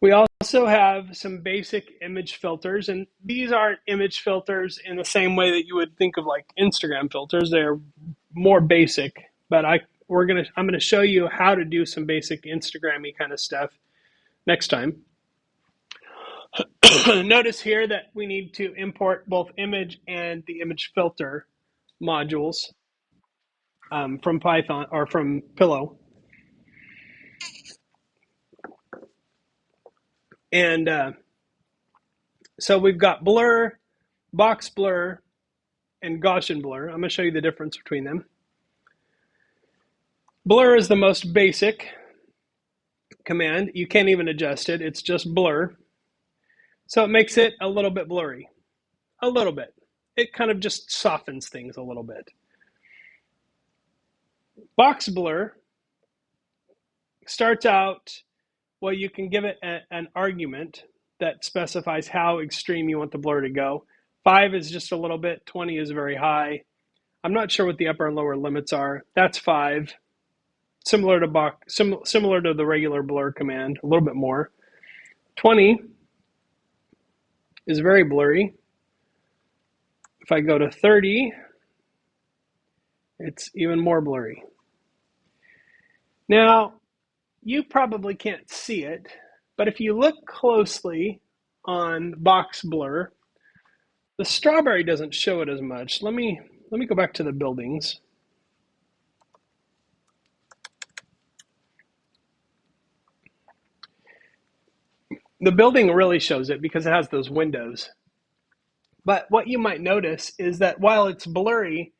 We also have some basic image filters, and these aren't image filters in the same way that you would think of like Instagram filters. They're more basic, but I'm gonna show you how to do some basic Instagrammy kind of stuff next time. Notice here that we need to import both image and the image filter modules from Python or from Pillow. And so we've got blur, box blur, and Gaussian blur. I'm going to show you the difference between them. Blur is the most basic command. You can't even adjust it. It's just blur. So it makes it a little bit blurry. A little bit. It kind of just softens things a little bit. Box blur starts out, well, you can give it an argument that specifies how extreme you want the blur to go. 5 is just a little bit, 20 is very high. I'm not sure what the upper and lower limits are. That's 5. Similar to the regular blur command, a little bit more. 20 is very blurry. If I go to 30, it's even more blurry. Now, you probably can't see it, but if you look closely on box blur, the strawberry doesn't show it as much. Let me go back to the buildings. The building really shows it because it has those windows. But what you might notice is that while it's blurry,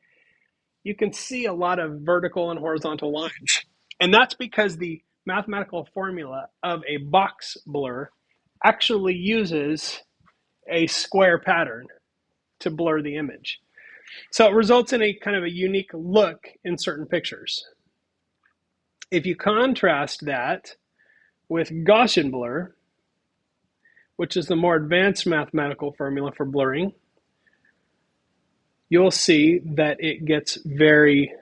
you can see a lot of vertical and horizontal lines. And that's because the mathematical formula of a box blur actually uses a square pattern to blur the image. So it results in a kind of a unique look in certain pictures. If you contrast that with Gaussian blur, which is the more advanced mathematical formula for blurring, you'll see that it gets very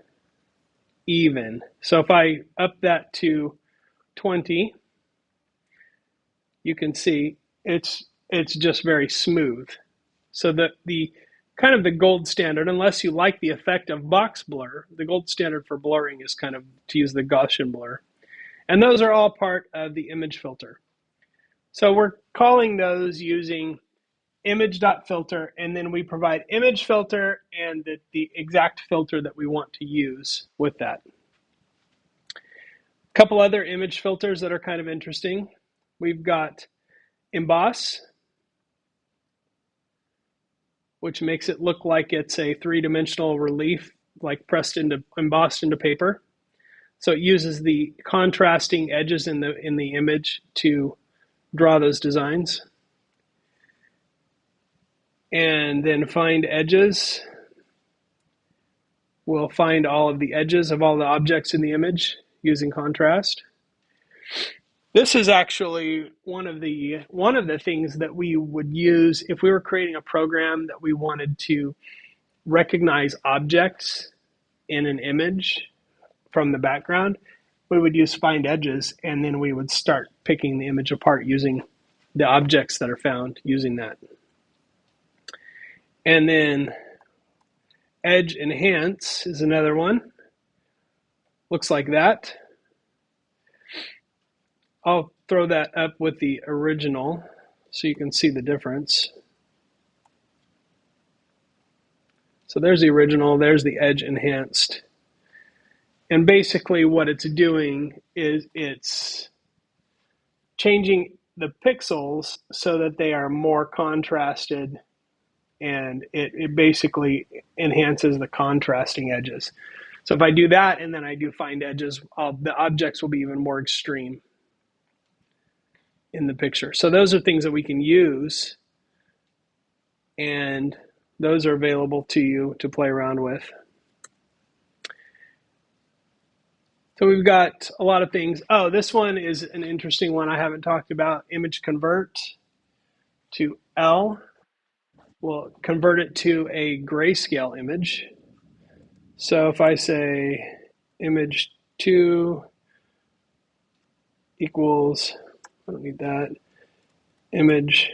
even. So if I up that to 20, you can see it's just very smooth. So the kind of the gold standard, unless you like the effect of box blur, the gold standard for blurring is kind of to use the Gaussian blur. And those are all part of the image filter. So we're calling those using image.filter, and then we provide image filter and the exact filter that we want to use with that. A couple other image filters that are kind of interesting. We've got emboss, which makes it look like it's a three-dimensional relief, like embossed into paper. So it uses the contrasting edges in the image to draw those designs. And then find edges. We'll find all of the edges of all the objects in the image using contrast. This is actually one of the things that we would use if we were creating a program that we wanted to recognize objects in an image from the background. We would use find edges, and then we would start picking the image apart using the objects that are found using that. And then edge enhance is another one. Looks like that. I'll throw that up with the original so you can see the difference. So there's the original, there's the edge enhanced. And basically what it's doing is it's changing the pixels so that they are more contrasted, and it basically enhances the contrasting edges. So if I do that and then I do find edges, the objects will be even more extreme in the picture. So those are things that we can use, and those are available to you to play around with. So we've got a lot of things. Oh, this one is an interesting one I haven't talked about. Image convert to L. We'll convert it to a grayscale image. So if I say image 2 equals, I don't need that, image,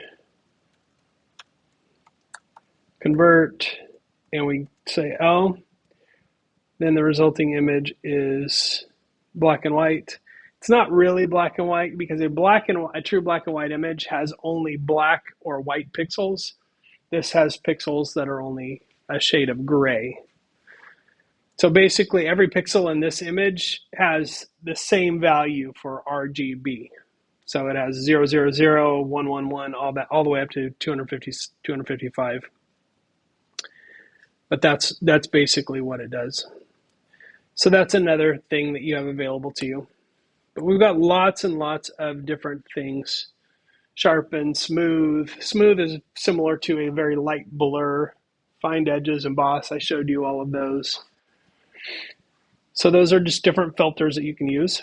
convert, and we say L, then the resulting image is black and white. It's not really black and white because a true black and white image has only black or white pixels. This has pixels that are only a shade of gray. So basically every pixel in this image has the same value for RGB. So it has 000, 111, all the way up to 250, 255. But that's basically what it does. So that's another thing that you have available to you. But we've got lots and lots of different things. Sharpen, smooth. Smooth is similar to a very light blur. Find edges, emboss. I showed you all of those. So those are just different filters that you can use.